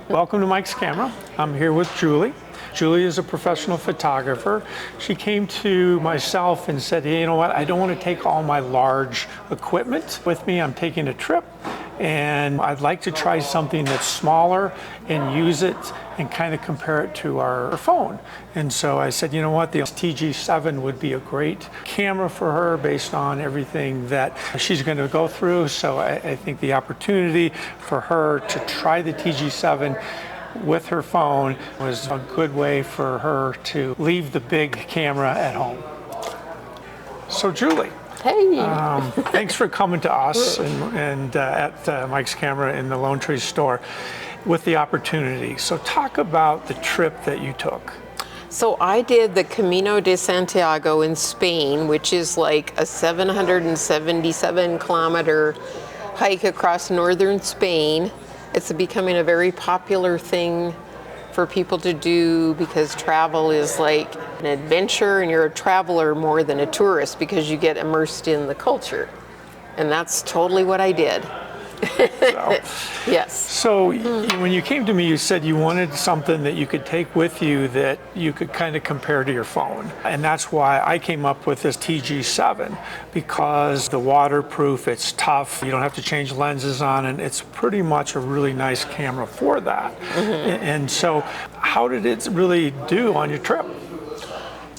Welcome to Mike's Camera. I'm here with Julie. Julie is a professional photographer. She came to myself and said, hey, you know what, I don't want to take all my large equipment with me. I'm taking a trip and I'd like to try something that's smaller and use it and kind of compare it to our phone. And so I said, you know what, the TG-7 would be a great camera for her based on everything that she's going to go through. So I think the opportunity for her to try the TG-7 with her phone was a good way for her to leave the big camera at home. So Julie, hey, thanks for coming to us and at Mike's Camera in the Lone Tree store with the opportunity. So talk about the trip that you took. so I did the Camino de Santiago in Spain, which is like a 777 kilometer hike across northern Spain. It's becoming a very popular thing for people to do because travel is like an adventure and you're a traveler more than a tourist because you get immersed in the culture. And that's totally what I did. So, Yes. so when you came to me, you said you wanted something that you could take with you that you could kind of compare to your phone. And that's why I came up with this TG-7, because the waterproof, it's tough, you don't have to change lenses on it. It's pretty much a really nice camera for that. And so how did it really do on your trip?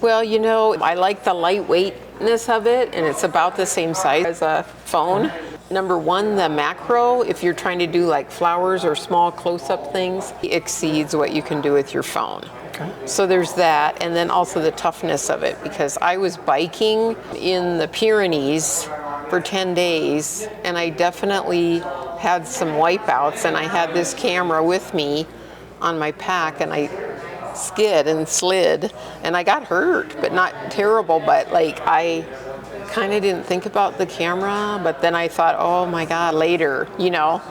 Well, you know, I like the lightweightness of it, and it's about the same size as a phone. Number one, the macro, if you're trying to do like flowers or small close-up things, exceeds what you can do with your phone. Okay. So there's that, and then also the toughness of it, because I was biking in the Pyrenees for 10 days, and I definitely had some wipeouts, and I had this camera with me on my pack, and I skid and slid, and I got hurt, but not terrible, but like I kind of didn't think about the camera, but then I thought, oh my God, later, you know,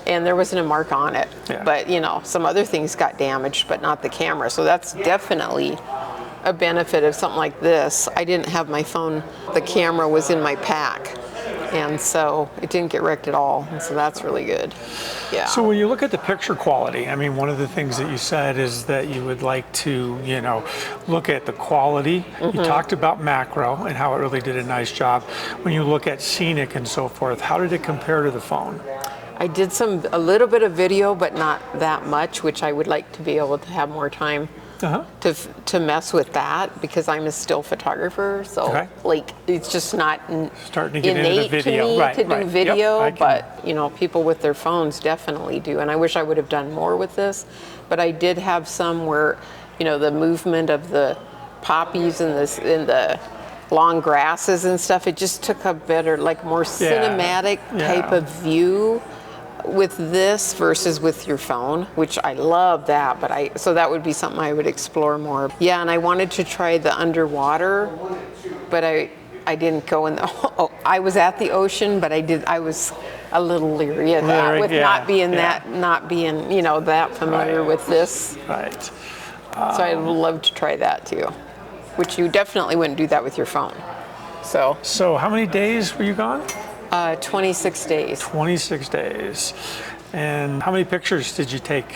and there wasn't a mark on it. Yeah. But, you know, some other things got damaged, but not the camera. So that's definitely a benefit of something like this. I didn't have my phone, the camera was in my pack. And so it didn't get wrecked at all. And so that's really good. Yeah. So when you look at the picture quality, I mean, one of the things that you said is that you would like to, you know, look at the quality. You talked about macro and how it really did a nice job. When you look at scenic and so forth, how did it compare to the phone? I did a little bit of video, but not that much, which I would like to be able to have more time to mess with that, because I'm a still photographer. So like, it's just not starting to get innate into the video. to me to do video, Yep, but you know, people with their phones definitely do. And I wish I would have done more with this, but I did have some where, you know, the movement of the poppies and the long grasses and stuff, it just took a better, like more cinematic type of view with this versus with your phone, which I love that, but so that would be something I would explore more. Yeah, and I wanted to try the underwater, but I didn't go in the, I was at the ocean, but I was a little leery of that, with not being, you know, that familiar with this. Right. So I'd love to try that too, which you definitely wouldn't do that with your phone. So how many days were you gone? 26 days. 26 days. And how many pictures did you take?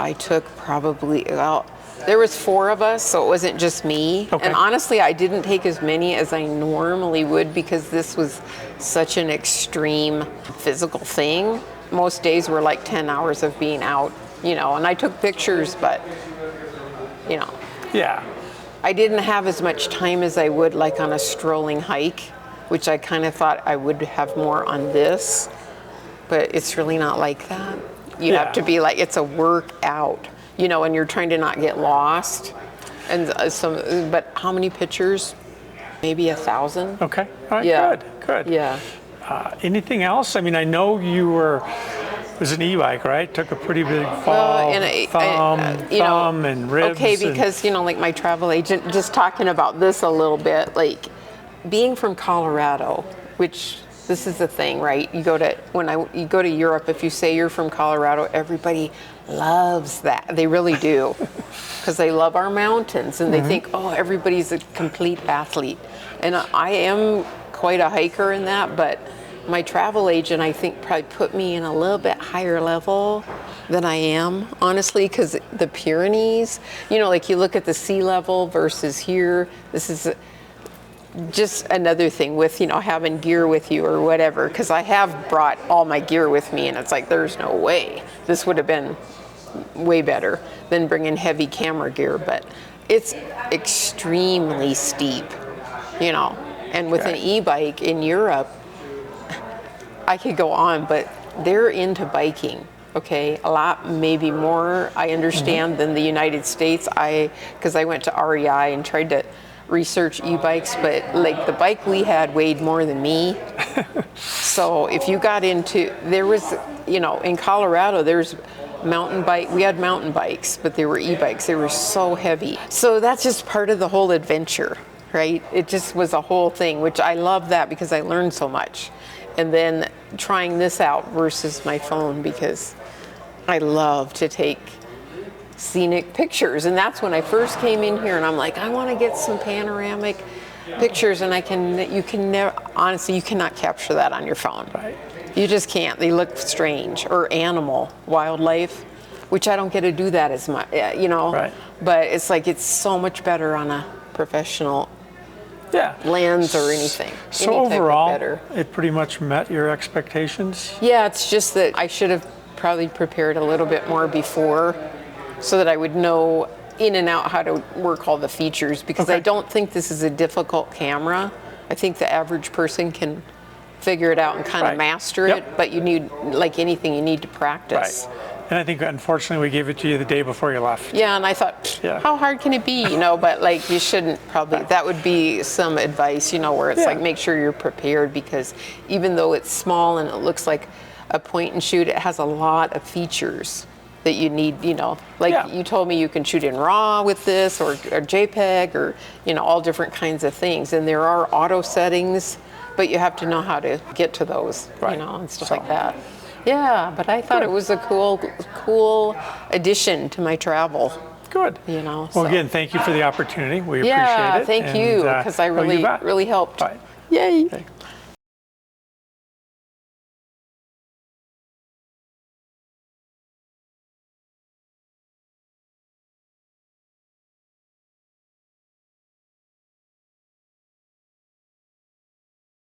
I took probably, well, there was 4 of us, so it wasn't just me. Okay. And honestly, I didn't take as many as I normally would because this was such an extreme physical thing. Most days were like 10 hours of being out, you know, and I took pictures, but, you know. Yeah. I didn't have as much time as I would like on a strolling hike, which I kind of thought I would have more on this, but it's really not like that. You have to be like, it's a workout, you know, and you're trying to not get lost. And but how many pictures? Maybe 1,000. Okay, all right, good. Yeah. Anything else? I mean, I know it was an e-bike, right? Took a pretty big fall, thumb and ribs. Okay, because, you know, like my travel agent, just talking about this a little bit, like, being from Colorado, which this is the thing, right? You go to Europe, if you say you're from Colorado, everybody loves that. They really do, because they love our mountains and they think, oh, everybody's a complete athlete. And I am quite a hiker in that, but my travel agent, I think, probably put me in a little bit higher level than I am, honestly, because the Pyrenees, you know, like you look at the sea level versus here, this is just another thing with, you know, having gear with you or whatever, because I have brought all my gear with me and it's like, there's no way. This would have been way better than bringing heavy camera gear, but it's extremely steep, you know, and with an e-bike in Europe, I could go on, but they're into biking. Okay, a lot, maybe more, I understand, than the United States. Because I went to REI and tried to research e-bikes, but like the bike we had weighed more than me. So if you got into, there was, you know, in Colorado, there's we had mountain bikes, but they were e-bikes. They were so heavy. So that's just part of the whole adventure, right? It just was a whole thing, which I love that because I learned so much. And then trying this out versus my phone, because I love to take scenic pictures. And that's when I first came in here and I'm like, I want to get some panoramic pictures, and you can never, honestly, you cannot capture that on your phone. Right. You just can't. They look strange. Or wildlife, which I don't get to do that as much, you know. Right. But it's like, it's so much better on a professional lens or anything. So overall, it pretty much met your expectations? Yeah, it's just that I should have probably prepared a little bit more before so that I would know in and out how to work all the features, because I don't think this is a difficult camera. I think the average person can figure it out and kind of master it, but you need, like anything, you need to practice. Right. And I think, unfortunately, we gave it to you the day before you left. Yeah, and I thought, how hard can it be? You know, but like, you shouldn't probably, that would be some advice, you know, where it's like, make sure you're prepared, because even though it's small and it looks like a point and shoot, it has a lot of features that you need, you know, like you told me you can shoot in RAW with this, or JPEG, or, you know, all different kinds of things. And there are auto settings, but you have to know how to get to those, you know, and stuff like that. Yeah, but I thought it was a cool addition to my travel. Good. You know. Well, again, thank you for the opportunity. We appreciate it. Thank you, because I really helped. Right. Yay.